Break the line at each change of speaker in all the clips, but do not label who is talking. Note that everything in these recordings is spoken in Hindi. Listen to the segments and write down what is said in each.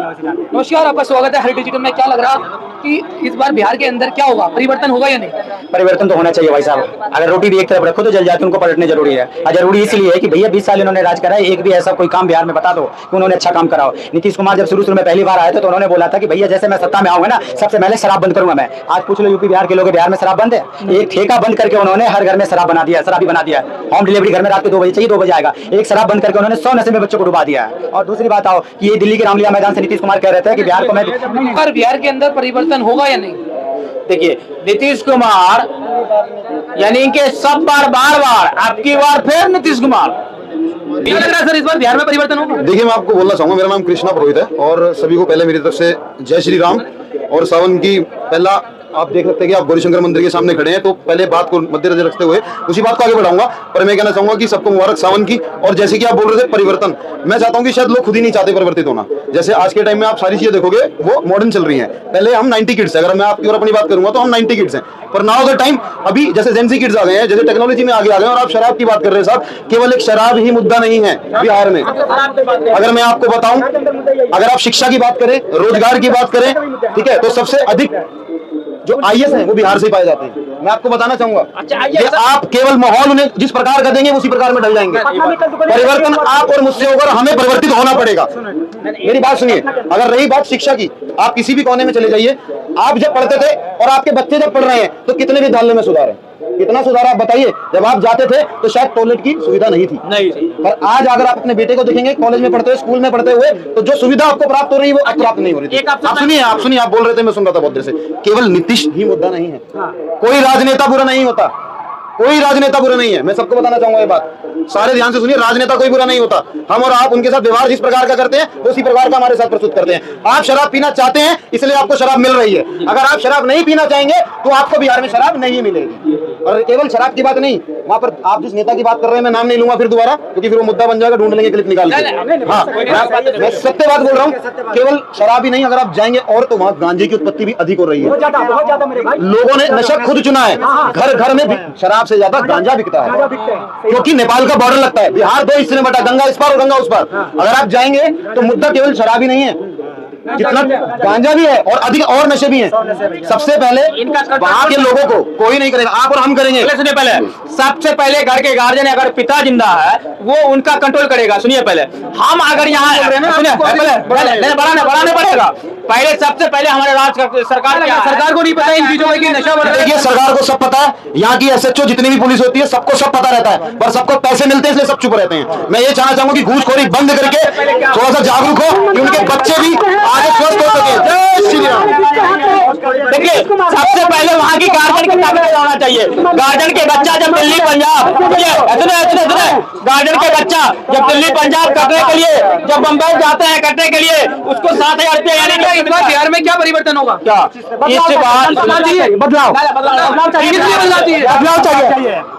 नमस्कार, आपका स्वागत है हर डिजिटल में। क्या लग रहा कि इस बार बिहार के अंदर क्या होगा, परिवर्तन होगा या नहीं?
परिवर्तन तो होना चाहिए भाई साहब। अगर रोटी भी एक तरफ रखो तो जल जाती है, उनको पलटने जरूरी है। और जरूरी इसलिए है कि भैया 20 साल इन्होंने राज करा है, एक भी ऐसा कोई काम बिहार में बता दो कि उन्होंने अच्छा काम करा हो। नीतीश कुमार जब शुरू में पहली बार आए थे तो उन्होंने बोला था कि भैया जैसे मैं सत्ता में आऊंगा ना, सबसे पहले शराब बंद करूंगा मैं। आज पूछ लो यूपी बिहार के लोग, बिहार में शराब बंद है? एक ठेका बंद करके उन्होंने हर घर में शराब बना दिया, शराबी बना दिया। होम डिलीवरी घर में रात के 2 बजे चाहिए, 2 बजे आएगा। एक शराब बंद करके उन्होंने 100 नशे में बच्चों को डुबा दिया है। और दूसरी बात आओ कि ये दिल्ली के रामलीला मैदान से नीतीश कुमार कह रहे थे कि बिहार को मैं
पर बिहार के अंदर परिवर्तन होगा या नहीं?
देखिए, नीतीश कुमार यानी कि सब बार बार आपकी बार फिर नीतीश कुमार।
क्या लग रहा है सर, इस बार बिहार में परिवर्तन होगा?
देखिए, मैं आपको बोलना चाहूंगा, मेरा नाम कृष्णा पुरोहित है और सभी को पहले मेरी तरफ से जय श्री राम। और सावन की पहला आप देख सकते हैं कि आप गौरीशंकर मंदिर के सामने खड़े हैं, तो पहले बात को मद्देनजर रखते हुए उसी बात को आगे बढ़ाऊंगा। पर मैं कहना चाहूंगा कि सबको मुबारक सावन की। और जैसे कि आप बोल रहे थे परिवर्तन, मैं चाहता हूं कि शायद लोग खुद ही नहीं चाहते परिवर्तित होना। जैसे आज के टाइम में आप सारी चीजें देखोगे वो मॉडर्न चल रही हैं। पहले हम 90 किड्स है, अगर मैं आपकी और अपनी बात करूंगा तो हम 90 किड्स हैं। पर नाउ द टाइम अभी जैसे जेन ज़ी किड्स आ गए हैं, जैसे टेक्नोलॉजी में आगे आ गए हैं। और आप शराब की बात कर रहे हैं साहब, केवल एक शराब ही मुद्दा नहीं है बिहार में। अगर मैं आपको बताऊं, अगर आप शिक्षा की बात करें, रोजगार की बात करें, ठीक है, तो सबसे अधिक जो IAS हैं वो बिहार से ही पाए जाते हैं। मैं आपको बताना चाहूंगा कि आप केवल माहौल उन्हें जिस प्रकार का देंगे उसी प्रकार में ढल जाएंगे। परिवर्तन आप और मुझसे होकर हमें परिवर्तित होना पड़ेगा। मेरी बात सुनिए, अगर रही बात शिक्षा की, आप किसी भी कोने में चले जाइए। आप जब पढ़ते थे और आपके बच्चे जब पढ़ रहे हैं तो कितने विद्यालयों में सुधार है, कितना सुधार आप बताइए। जब आप जाते थे तो शायद टॉयलेट की सुविधा नहीं थी, पर आज अगर आप अपने बेटे को देखेंगे कॉलेज में पढ़ते हुए, स्कूल में पढ़ते हुए, तो जो सुविधा आपको प्राप्त हो रही है वो प्राप्त नहीं हो रही थी। आप सुनिए, आप बोल रहे थे, मैं सुन रहा था बहुत देर से। केवल नीतीश ही मुद्दा नहीं है, कोई राजनेता बुरा नहीं होता, कोई राजनेता बुरा नहीं है। मैं सबको बताना चाहूंगा ये बात, सारे ध्यान से सुनिए, राजनेता कोई बुरा नहीं होता। हम और आप उनके साथ व्यवहार जिस प्रकार का करते हैं उसी प्रकार का हमारे साथ प्रस्तुत करते हैं। आप शराब पीना चाहते हैं इसलिए आपको शराब मिल रही है। अगर आप शराब नहीं पीना चाहेंगे तो आपको बिहार में शराब नहीं मिलेगी। और केवल शराब की बात नहीं, वहां पर आप जिस नेता की बात कर रहे हैं, मैं नाम नहीं लूंगा फिर दोबारा, क्योंकि फिर वो मुद्दा बन जाएगा, ढूंढ लेंगे क्लिप निकाल के। हाँ, मैं सत्य बात बोल रहा हूँ, केवल शराब ही नहीं, अगर आप जाएंगे और तो वहाँ गांजे की उत्पत्ति भी अधिक हो रही है। लोगों ने नशा खुद चुना है, घर घर में शराब से ज्यादा गांजा बिकता है, क्योंकि नेपाल का बॉर्डर लगता है। बिहार 2 हिस्से में बटा, गंगा इस पार और गंगा उस पार। अगर आप जाएंगे तो मुद्दा केवल शराब ही नहीं है, जितना गांजा भी है और अधिक और नशे भी हैं। सबसे पहले वहाँ के लोगों को कोई नहीं करेगा, आप और हम करेंगे।
सुनिए, पहले सबसे पहले घर के गार्जियन, अगर पिता जिंदा है वो उनका कंट्रोल करेगा। सुनिए, पहले हम अगर यहाँ बढ़ाने पड़ेगा। पहले सबसे पहले हमारे राज्य सरकार को नहीं पता इन चीजों की नशा बढ़।
देखिए, सरकार को सब पता है, यहाँ की SHO जितनी भी पुलिस होती है सबको सब पता रहता है, पर सबको पैसे मिलते हैं इसलिए सब चुप रहते हैं। मैं ये कहना चाहूंगा कि घूसखोरी बंद करके थोड़ा सा जागरूक हो कि उनके बच्चे भी आगे स्वस्थ हो सके। जय श्री राम।
देखिए, सबसे पहले वहाँ की गार्जियन की ताकत होना चाहिए। गार्जियन के बच्चा जब दिल्ली पंजाब, गार्जियन के बच्चा जब दिल्ली पंजाब कटने के लिए, जब बम्बई जाते हैं कटने के लिए, उसको 7,000 रुपया, यानी
बिहार में क्या परिवर्तन होगा?
क्या इससे बाहर
बदलाव चाहिए।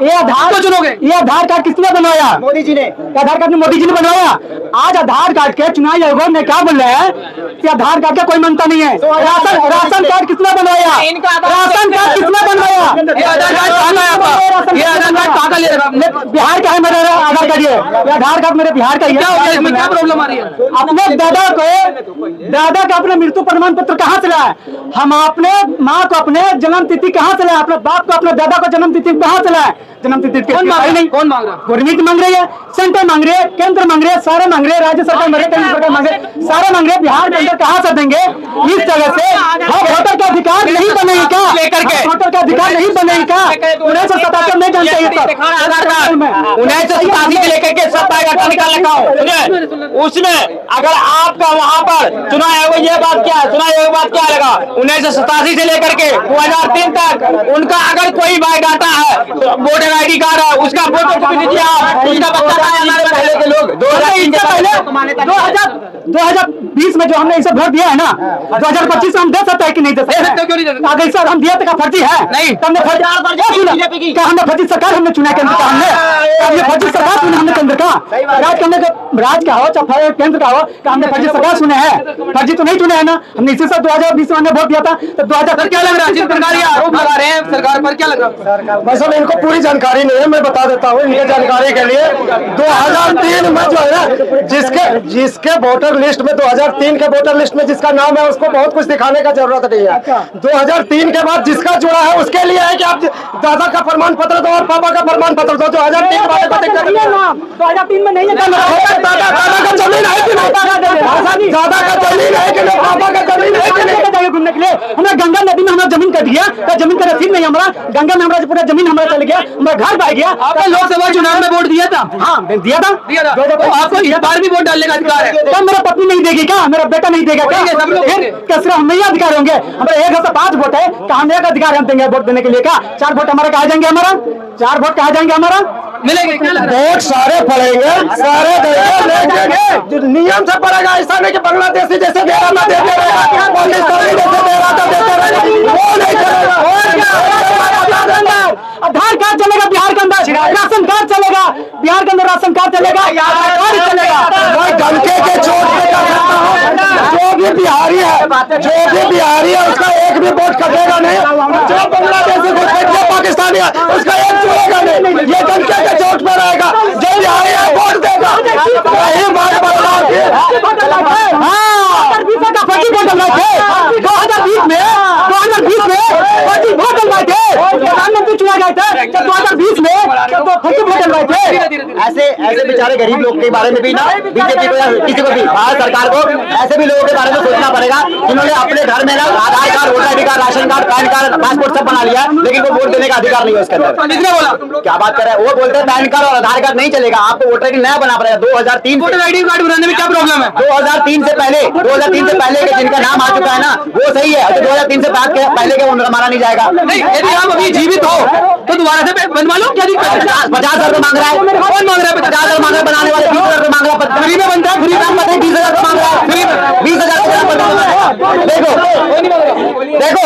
ये आधार चुनोगे, ये आधार कार्ड किसने बनवाया? मोदी जी ने। आधार कार्ड मोदी जी ने बनवाया। आज आधार कार्ड के चुनाव आयोग ने क्या बोल रहे हैं कि आधार कार्ड का कोई मानता नहीं है। राशन कार्ड किसने बनवाया? राशन कार्ड किसने बनवाया?
ये आधार कार्ड कहाँ का ले रहा है?
बिहार का है मेरा आधार कार्ड। ये आधार कार्ड मेरे बिहार का ही है।
इसमें क्या प्रॉब्लम आ रही है?
अपने दादा का अपने मृत्यु प्रमाण पत्र कहाँ से लाए? हम अपने माँ को अपने जन्म तिथि कहाँ से लाए? अपने बाप को अपने दादा को जन्म तिथि कहाँ से लाए? जन्म तिथि
कौन मांग रहा?
गवर्नमेंट मांग रही है, सेंटर मांग रही है, केंद्र मांग रही है, सारे मांग रहे हैं, राज्य सरकार मांग रही है, केंद्र सरकार मांग रही है, सारे मांग रहे हैं। बिहार के अंदर कहाँ से देंगे? इस जगह से वोटर का अधिकार नहीं बनेगी क्या? वोटर का अधिकार नहीं बनेगी क्या? 1977 नहीं जानते
1987 से लेकर के 27 निकाल रखा हूँ। उसमें अगर आपका वहाँ पर चुनाव आयोग ये बात क्या है, चुनाव आयोग बात क्या लगा 1987 से लेकर के 2003 तक उनका अगर कोई बायोडाटा है, वोटर ID कार्ड है, उसका फोटो दीजिए आप, उसका बच्चा है। हमारे पहले के लोग
2020 में जो हमने इसे वोट दिया है ना, 2025 में हम दे सकते हैं कि नहीं दे सकते?
क्यों नहीं दे सकते?
अगर सर हम दिया तो क्या फर्जी है?
नहीं,
हमने फर्जी क्या हमने फर्जी सरकार हमने चुना केंद्र का? हमने फर्जी सरकार चुना हमने केंद्र का? राज का हो चाहे केंद्र का हो, हमने फर्जी सरकार चुने हैं? फर्जी तो नहीं चुने है ना। हमने इसी से 2020 में वोट दिया था। तो 2000
क्या लग रहा है? सरकार आरोप लगा रहे हैं सरकार पर, क्या लग रहा है?
इनको पूरी जानकारी
जानकारी नहीं है, मैं बता देता हूँ इनके जानकारी के लिए। 2003 में जो है ना, जिसके वोटर लिस्ट में 2003 के वोटर लिस्ट में जिसका नाम है उसको बहुत कुछ दिखाने का जरूरत नहीं है। 2003 के बाद जिसका जुड़ा है उसके लिए है कि आप दादा का प्रमाण पत्र दो और पापा का प्रमाण पत्र दो। 2003 वाले को दिक्कत नहीं है ना, 2003 में नहीं है। दादा का जमीन है कि नहीं, दादा का जमीन है कि नहीं, पापा का जमीन है कि नहीं घूमने के लिए। हमें गंगा नदी में हमारा जमीन कट गया, तो जमीन का रसीद नहीं हमारा, गंगा में हमारा पूरा जमीन हमारा चल गया, हमारा घर बह गया।
आपने लोकसभा चुनाव में वोट दिया था?
हाँ दिया था।
तो आपको इस बार भी वोट डालने का अधिकार है?
क्या मेरा पत्नी नहीं देगी क्या, मेरा बेटा नहीं देगा क्या?
सब लोग
फिर कैसे हम नहीं अधिकार होंगे? हमारे 1 से 5 वोट है, कहाँ एक अधिकार हम देंगे वोट देने के लिए? क्या 4 वोट हमारे कहा जाएंगे? हमारा 4 वोट कहा जाएंगे हमारा?
मिलेंगे? क्या लग रहा है?
वोट सारे पड़ेंगे, सारे देंगे, नियम से पड़ेगा। ऐसा नहीं कि बांग्लादेशी जैसे दे रहा था देते रहेगा, पाकिस्तानी जैसे दे रहा था देते रहेगा, वो नहीं करेगा। आधार कार्ड चलेगा बिहार के अंदर, राशन कार्ड चलेगा बिहार के अंदर, राशन कार्ड चलेगा, आधार कार्ड चलेगा। मैं डंके के चोट पे कहता हूं, जो भी बिहारी है उसका एक भी वोट कटेगा नहीं। जो बांग्लादेशी को पाकिस्तानी है उसका एक जुड़ेगा नहीं, ये डंके के चोट पे रहेगा। जो बिहारी है वोट देगा, वही बात बदलाव की। 2020 का फर्जी वोट डलवाए थे, 2020 में फर्जी वोट डलवाए थे, प्रधानमंत्री चुना गए थे 2020 में, तो फर्जी वोट डलवाए थे।
ऐसे बेचारे गरीब लोग के बारे में भी ना बीजेपी को या किसी को भी, भारत सरकार को ऐसे भी लोगों के बारे में सोचना पड़ेगा जिन्होंने अपने घर में ना Aadhaar card, voter I D card, ration card, PAN card, passport सब बना लिया, लेकिन वो वोट देने का अधिकार नहीं है उसके अंदर।
किसने बोला?
क्या बात कर रहे हैं? वो बोलते हैं पैन कार्ड और आधार कार्ड नहीं चलेगा, आपको वोटर आई डी नया बना पड़ेगा। 2003
वोटर आईडी कार्ड बनाने में क्या प्रॉब्लम है?
2003 से पहले के जिनका नाम आ चुका है ना वो सही है, 2003 से बाद के पहले के वो माना नहीं जाएगा।
नहीं, यदि आप अभी जीवित हो तो दोबारा से बनवा लो। क्या दिक्कत है?
50,000 मांग रहा है,
कौन मांग रहा है?
50,000 मांग रहा है, बनाने वाले 20,000 मांग रहा है,
फ्री में बनता है? फ्री में
20,000 मांग रहा है, 20,000 देखो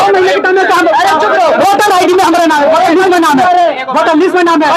वोटर आईडी में हमारा नाम है, वोटर लिस्ट में नाम है, वोटर लिस्ट में नाम है।